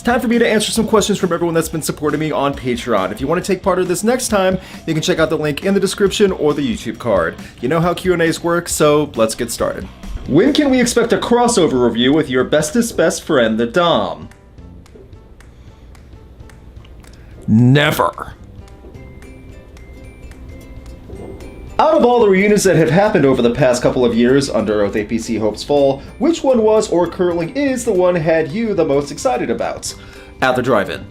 It's time for me to answer some questions from everyone that's been supporting me on Patreon. If you want to take part of this next time, you can check out the link in the description or the YouTube card. You know how Q&As work, so let's get started. When can we expect a crossover review with your bestest best friend, the Dom? Never. Out of all the reunions that have happened over the past couple of years under Oath APC Hope's Fall, which one was or currently is the one had you the most excited about? At the Drive-In.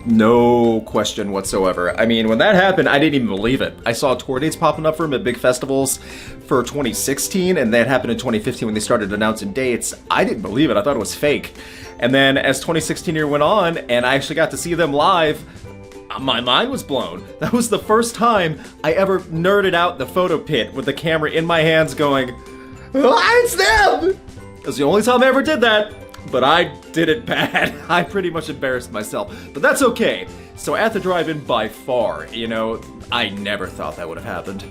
No question whatsoever. I mean, when that happened, I didn't even believe it. I saw tour dates popping up for them at big festivals for 2016, and that happened in 2015 when they started announcing dates. I didn't believe it. I thought it was fake. And then as 2016 year went on, and I actually got to see them live, my mind was blown. That was the first time I ever nerded out the photo pit with the camera in my hands going, "Ah, it's them!" It was the only time I ever did that, but I did it bad. I pretty much embarrassed myself, but that's okay. So at the Drive-In, by far, I never thought that would have happened.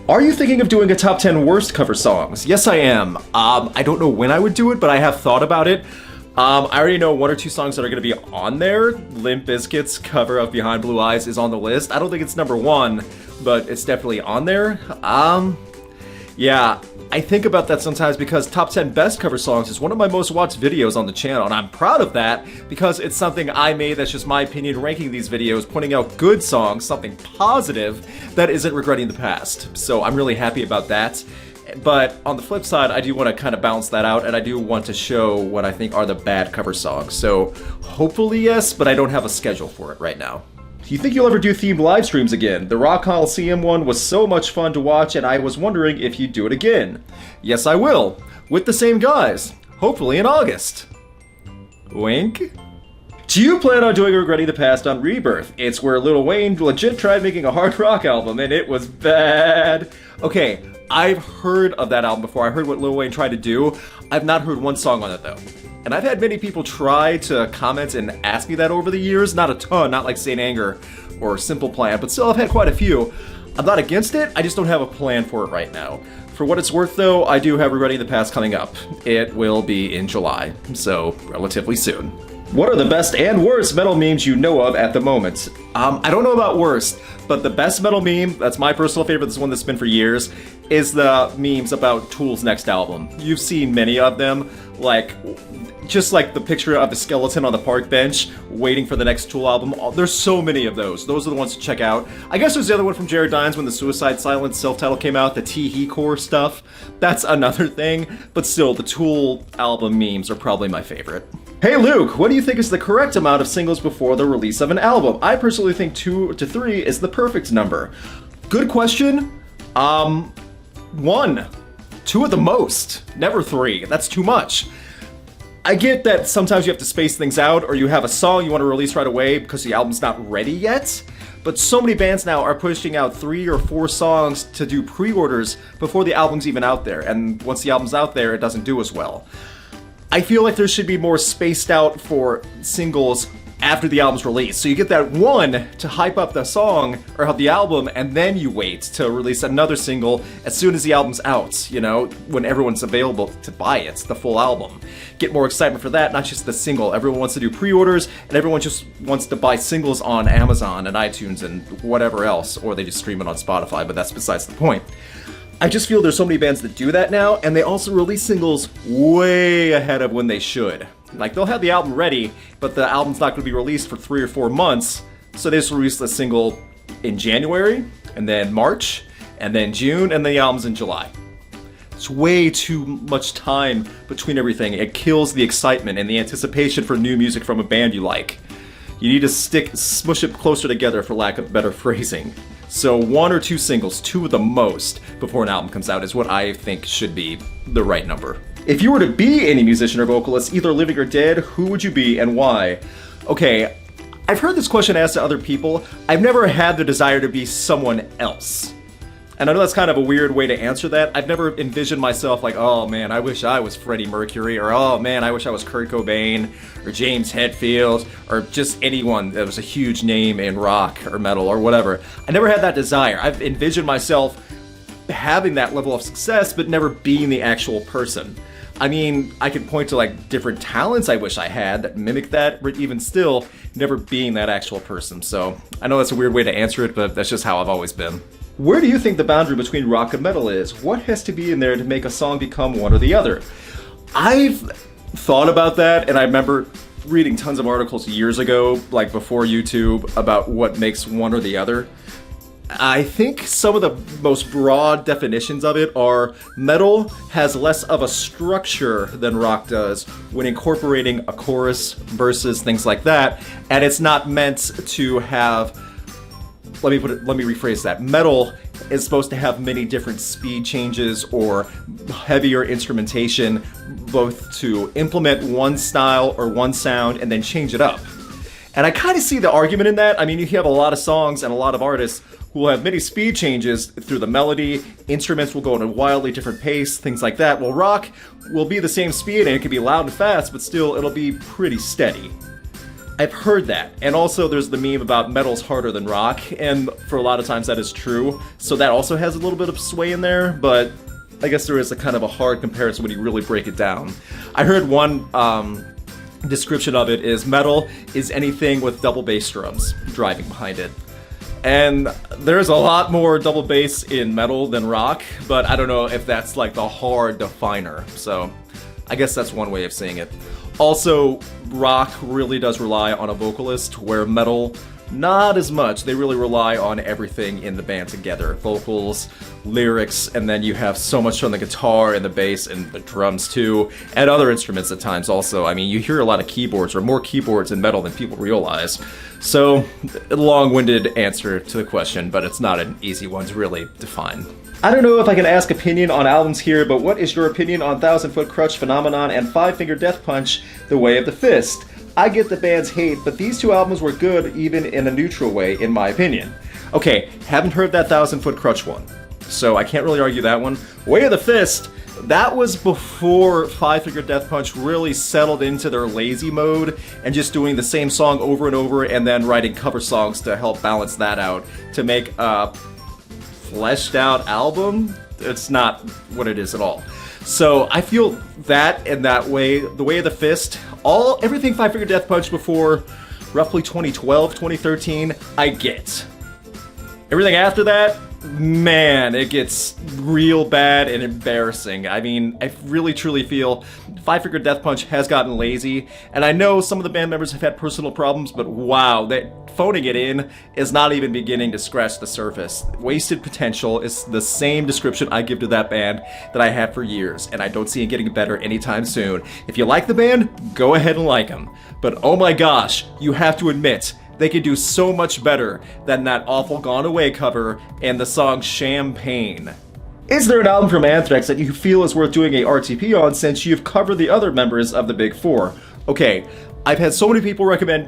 Are you thinking of doing a top 10 worst cover songs? Yes, I am. I don't know when I would do it, but I have thought about it. I already know one or two songs that are going to be on there. Limp Bizkit's cover of Behind Blue Eyes is on the list. I don't think it's number one, but it's definitely on there. Yeah, I think about that sometimes because top 10 best cover songs is one of my most watched videos on the channel, and I'm proud of that because it's something I made that's just my opinion, ranking these videos, pointing out good songs, something positive that isn't regretting the past. So I'm really happy about that. But on the flip side, I do want to kind of balance that out, and I do want to show what I think are the bad cover songs. So hopefully yes, but I don't have a schedule for it right now. Do you think you'll ever do themed live streams again? The Rock Coliseum one was so much fun to watch, and I was wondering if you'd do it again. Yes, I will. With the same guys. Hopefully in August. Wink? Do you plan on doing Regretting the Past on Rebirth? It's where Lil Wayne legit tried making a hard rock album, and it was bad. Okay, I've heard of that album before. I heard what Lil Wayne tried to do. I've not heard one song on it though. And I've had many people try to comment and ask me that over the years. Not a ton, not like Saint Anger or Simple Plan, but still I've had quite a few. I'm not against it, I just don't have a plan for it right now. For what it's worth though, I do have Regretting the Past coming up. It will be in July, so relatively soon. What are the best and worst metal memes you know of at the moment? I don't know about worst, but the best metal meme, that's my personal favorite, this is one that's been for years, is the memes about Tool's next album. You've seen many of them, just like the picture of the skeleton on the park bench waiting for the next Tool album. There's so many of those. Those are the ones to check out. I guess there's the other one from Jared Dines when the Suicide Silence self-title came out, the Tee Core stuff. That's another thing, but still, the Tool album memes are probably my favorite. Hey Luke, what do you think is the correct amount of singles before the release of an album? I personally think 2 to 3 is the perfect number. Good question. 1. 2 at the most. Never 3. That's too much. I get that sometimes you have to space things out, or you have a song you want to release right away because the album's not ready yet. But so many bands now are pushing out 3 or 4 songs to do pre-orders before the album's even out there. And once the album's out there, it doesn't do as well. I feel like there should be more spaced out for singles after the album's released. So you get that one to hype up the song or the album, and then you wait to release another single as soon as the album's out, when everyone's available to buy it, the full album. Get more excitement for that, not just the single. Everyone wants to do pre-orders, and everyone just wants to buy singles on Amazon and iTunes and whatever else, or they just stream it on Spotify, but that's besides the point. I just feel there's so many bands that do that now, and they also release singles way ahead of when they should. Like, they'll have the album ready, but the album's not going to be released for 3 or 4 months, so they just release the single in January, and then March, and then June, and then the album's in July. It's way too much time between everything. It kills the excitement and the anticipation for new music from a band you like. You need to smush it closer together, for lack of better phrasing. So 1 or 2 singles, 2 at the most, before an album comes out is what I think should be the right number. If you were to be any musician or vocalist, either living or dead, who would you be and why? Okay, I've heard this question asked to other people. I've never had the desire to be someone else. And I know that's kind of a weird way to answer that. I've never envisioned myself like, oh man, I wish I was Freddie Mercury, or oh man, I wish I was Kurt Cobain, or James Hetfield, or just anyone that was a huge name in rock or metal or whatever. I never had that desire. I've envisioned myself having that level of success, but never being the actual person. I mean, I could point to like different talents I wish I had that mimic that, but even still, never being that actual person. So I know that's a weird way to answer it, but that's just how I've always been. Where do you think the boundary between rock and metal is? What has to be in there to make a song become one or the other? I've thought about that, and I remember reading tons of articles years ago, like before YouTube, about what makes one or the other. I think some of the most broad definitions of it are metal has less of a structure than rock does when incorporating a chorus, verses, things like that, and it's not meant to have, let me rephrase that. Metal is supposed to have many different speed changes or heavier instrumentation, both to implement one style or one sound and then change it up. And I kind of see the argument in that. I mean, you have a lot of songs and a lot of artists who will have many speed changes through the melody, instruments will go at a wildly different pace, things like that. Well, rock will be the same speed and it can be loud and fast, but still it'll be pretty steady. I've heard that. And also there's the meme about metal's harder than rock, and for a lot of times that is true. So that also has a little bit of sway in there, but I guess there is a kind of a hard comparison when you really break it down. I heard one description of it is metal is anything with double bass drums driving behind it. And there's a lot more double bass in metal than rock, but I don't know if that's like the hard definer. So I guess that's one way of saying it. Also, rock really does rely on a vocalist, where metal, not as much. They really rely on everything in the band together. Vocals, lyrics, and then you have so much on the guitar and the bass and the drums too, and other instruments at times also. I mean, you hear a lot of keyboards, or more keyboards in metal than people realize. So, a long-winded answer to the question, but it's not an easy one to really define. I don't know if I can ask opinion on albums here, but what is your opinion on Thousand Foot Crutch Phenomenon and Five Finger Death Punch, The Way of the Fist? I get the band's hate, but these two albums were good even in a neutral way, in my opinion. Okay, haven't heard that Thousand Foot Crutch one, so I can't really argue that one. Way of the Fist, that was before Five Finger Death Punch really settled into their lazy mode and just doing the same song over and over and then writing cover songs to help balance that out to make a fleshed out album. It's not what it is at all. So I feel that in that way, The Way of the Fist, everything Five Finger Death Punch before roughly 2012, 2013, I get. Everything after that, man, it gets real bad and embarrassing. I mean, I really truly feel Five Finger Death Punch has gotten lazy, and I know some of the band members have had personal problems, but wow, that phoning it in is not even beginning to scratch the surface. Wasted potential is the same description I give to that band that I have for years, and I don't see it getting better anytime soon. If you like the band, go ahead and like them. But oh my gosh, you have to admit, they could do so much better than that awful Gone Away cover and the song Champagne. Is there an album from Anthrax that you feel is worth doing a RTP on since you've covered the other members of the Big Four? Okay, I've had so many people recommend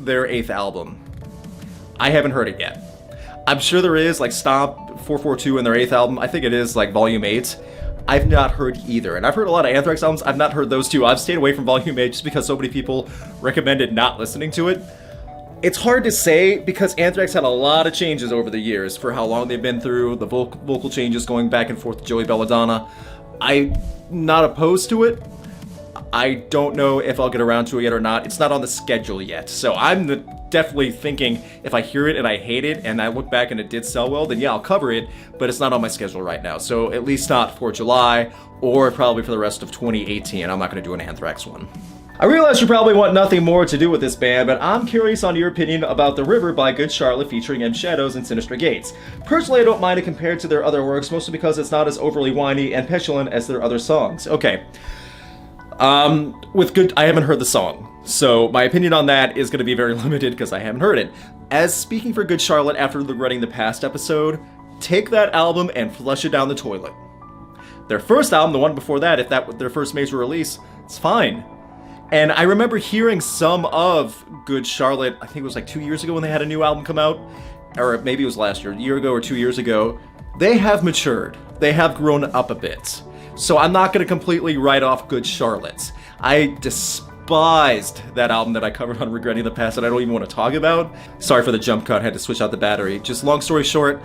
their 8th album. I haven't heard it yet. I'm sure there is, like Stomp 442 and their 8th album. I think it is like Volume 8. I've not heard either, and I've heard a lot of Anthrax albums. I've not heard those two. I've stayed away from Volume 8 just because so many people recommended not listening to it. It's hard to say because Anthrax had a lot of changes over the years for how long they've been through, the vocal changes going back and forth to Joey Belladonna. I'm not opposed to it. I don't know if I'll get around to it yet or not. It's not on the schedule yet. So I'm definitely thinking if I hear it and I hate it and I look back and it did sell well, then yeah, I'll cover it, but it's not on my schedule right now. So at least not for July or probably for the rest of 2018. I'm not going to do an Anthrax one. I realize you probably want nothing more to do with this band, but I'm curious on your opinion about The River by Good Charlotte featuring M Shadows and Sinister Gates. Personally, I don't mind it compared to their other works, mostly because it's not as overly whiny and petulant as their other songs. Okay. I haven't heard the song, so my opinion on that is going to be very limited because I haven't heard it. As speaking for Good Charlotte after regretting the past episode, take that album and flush it down the toilet. Their first album, the one before that, if that was their first major release, it's fine. And I remember hearing some of Good Charlotte, I think it was like 2 years ago when they had a new album come out, or maybe it was last year, a year ago or 2 years ago. They have matured. They have grown up a bit. So I'm not going to completely write off Good Charlotte. I despised that album that I covered on Regretting the Past that I don't even want to talk about. Sorry for the jump cut, I had to switch out the battery. Just long story short,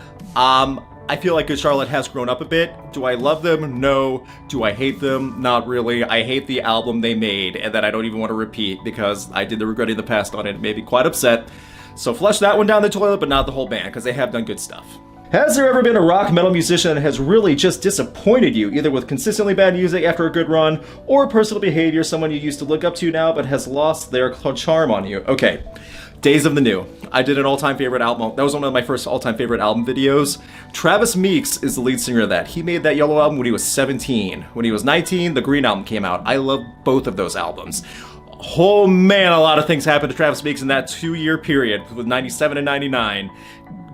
I feel like Good Charlotte has grown up a bit. Do I love them? No. Do I hate them? Not really. I hate the album they made, and that I don't even want to repeat because I did the Regretting the Past on it. It made me quite upset. So flush that one down the toilet, but not the whole band, because they have done good stuff. Has there ever been a rock metal musician that has really just disappointed you, either with consistently bad music after a good run, or personal behavior, someone you used to look up to now but has lost their charm on you? Okay, Days of the New. I did an all-time favorite album. That was one of my first all-time favorite album videos. Travis Meeks is the lead singer of that. He made that Yellow album when he was 17. When he was 19, the Green album came out. I love both of those albums. Oh man, a lot of things happened to Travis Meeks in that 2-year period with 97 and 99.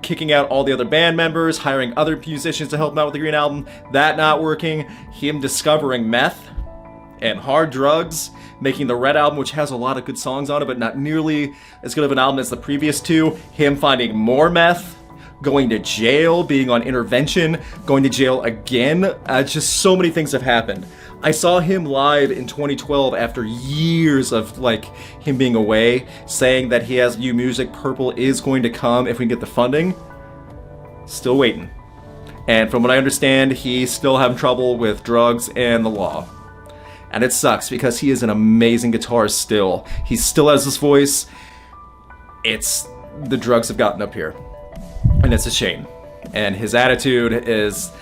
Kicking out all the other band members, hiring other musicians to help him out with the Green album, that not working, him discovering meth and hard drugs, making the Red album, which has a lot of good songs on it, but not nearly as good of an album as the previous two, him finding more meth, going to jail, being on intervention, going to jail again. Just so many things have happened. I saw him live in 2012 after years of him being away, saying that he has new music. Purple is going to come if we can get the funding. Still waiting. And from what I understand, he's still having trouble with drugs and the law. And it sucks because he is an amazing guitarist still. He still has this voice. The drugs have gotten up here. And it's a shame. And his attitude is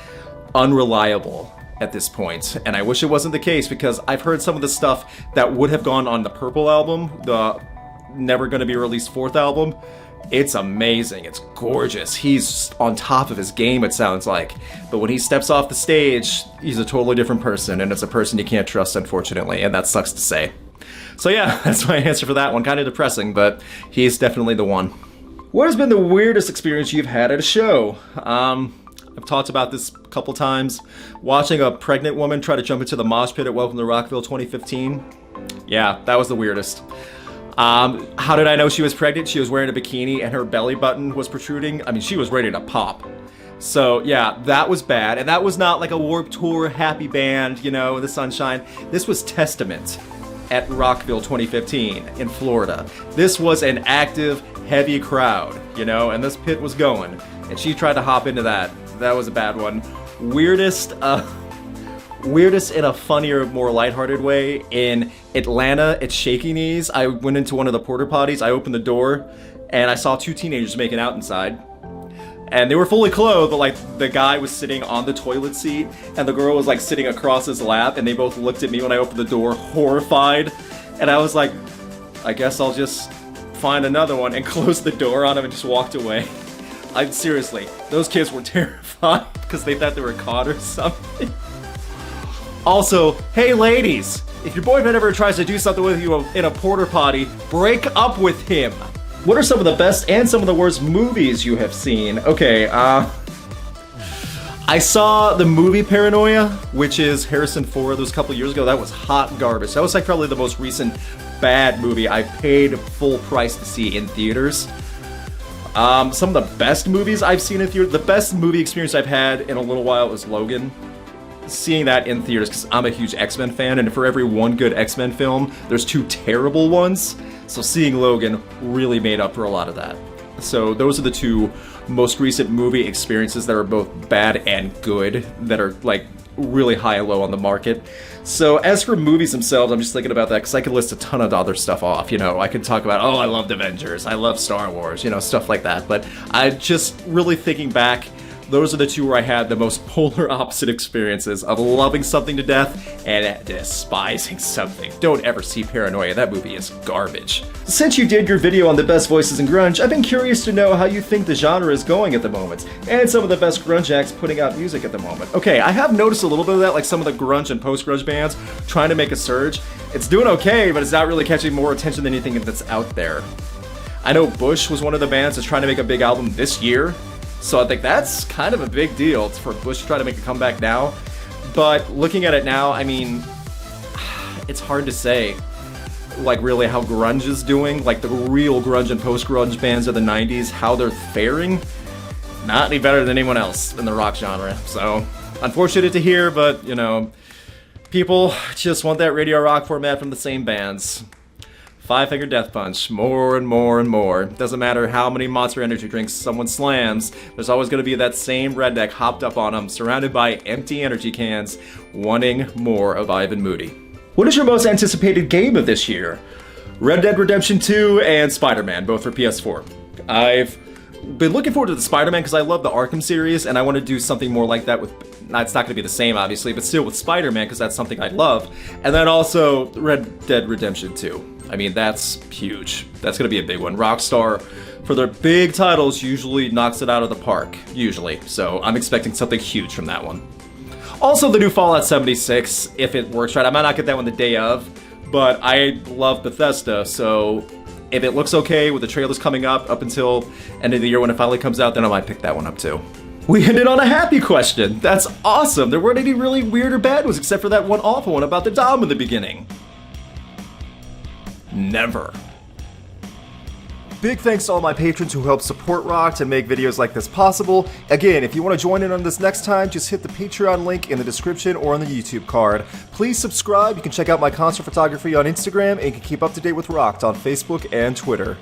unreliable at this point, and I wish it wasn't the case because I've heard some of the stuff that would have gone on the Purple album, the never gonna be released 4th album. It's amazing, it's gorgeous, he's on top of his game, it sounds like, but when he steps off the stage, he's a totally different person, and it's a person you can't trust, unfortunately, and that sucks to say. So yeah, that's my answer for that one. Kind of depressing, but he's definitely the one. What has been the weirdest experience you've had at a show? I've talked about this a couple times. Watching a pregnant woman try to jump into the mosh pit at Welcome to Rockville 2015. Yeah, that was the weirdest. How did I know she was pregnant? She was wearing a bikini and her belly button was protruding. I mean, she was ready to pop. So yeah, that was bad. And that was not like a Warped Tour happy band, the sunshine. This was Testament at Rockville 2015 in Florida. This was an active, heavy crowd, and this pit was going. And she tried to hop into that. That was a bad one. Weirdest in a funnier, more lighthearted way. In Atlanta at Shaky Knees, I went into one of the porta potties. I opened the door, and I saw 2 teenagers making out inside. And they were fully clothed, but the guy was sitting on the toilet seat, and the girl was sitting across his lap, and they both looked at me when I opened the door, horrified. And I was like, I guess I'll just find another one, and closed the door on him and just walked away. Seriously, those kids were terrified because they thought they were caught or something. Also, hey ladies, if your boyfriend ever tries to do something with you in a porta potty, break up with him. What are some of the best and some of the worst movies you have seen? Okay, I saw the movie Paranoia, which is Harrison Ford. That was a couple years ago. That was hot garbage. That was probably the most recent bad movie I paid full price to see in theaters. Some of the best movies I've seen in theaters, the best movie experience I've had in a little while was Logan. Seeing that in theaters, because I'm a huge X-Men fan, and for every one good X-Men film, there's 2 terrible ones. So seeing Logan really made up for a lot of that. So those are the 2 most recent movie experiences that are both bad and good, that are really high and low on the market. So as for movies themselves, I'm just thinking about that because I could list a ton of other stuff off. I could talk about, I loved Avengers, I love Star Wars, stuff like that. But I just really thinking back, those are the 2 where I had the most polar opposite experiences of loving something to death and despising something. Don't ever see Paranoia. That movie is garbage. Since you did your video on the best voices in grunge, I've been curious to know how you think the genre is going at the moment, and some of the best grunge acts putting out music at the moment. Okay, I have noticed a little bit of that, some of the grunge and post-grunge bands trying to make a surge. It's doing okay, but it's not really catching more attention than anything that's out there. I know Bush was one of the bands that's trying to make a big album this year. So I think that's kind of a big deal for Bush to try to make a comeback now. But looking at it now, I mean, it's hard to say, really how grunge is doing. The real grunge and post-grunge bands of the 90s, how they're faring. Not any better than anyone else in the rock genre. So, unfortunate to hear, but, people just want that radio rock format from the same bands. Five-finger death punch, more and more and more. Doesn't matter how many Monster Energy drinks someone slams, there's always going to be that same redneck hopped up on him, surrounded by empty energy cans, wanting more of Ivan Moody. What is your most anticipated game of this year? Red Dead Redemption 2 and Spider-Man, both for PS4. I've been looking forward to the Spider-Man because I love the Arkham series, and I want to do something more like that with... It's not going to be the same, obviously, but still with Spider-Man because that's something I love. And then also Red Dead Redemption 2. I mean, that's huge. That's going to be a big one. Rockstar, for their big titles, usually knocks it out of the park. Usually. So I'm expecting something huge from that one. Also, the new Fallout 76, if it works right. I might not get that one the day of, but I love Bethesda, so if it looks okay with the trailers coming up until end of the year when it finally comes out, then I might pick that one up too. We ended on a happy question. That's awesome. There weren't any really weird or bad ones except for that one awful one about the Dom in the beginning. Never. Big thanks to all my patrons who help support Rocked and make videos like this possible. Again, if you want to join in on this next time, just hit the Patreon link in the description or on the YouTube card. Please subscribe. You can check out my concert photography on Instagram and you can keep up to date with Rocked on Facebook and Twitter.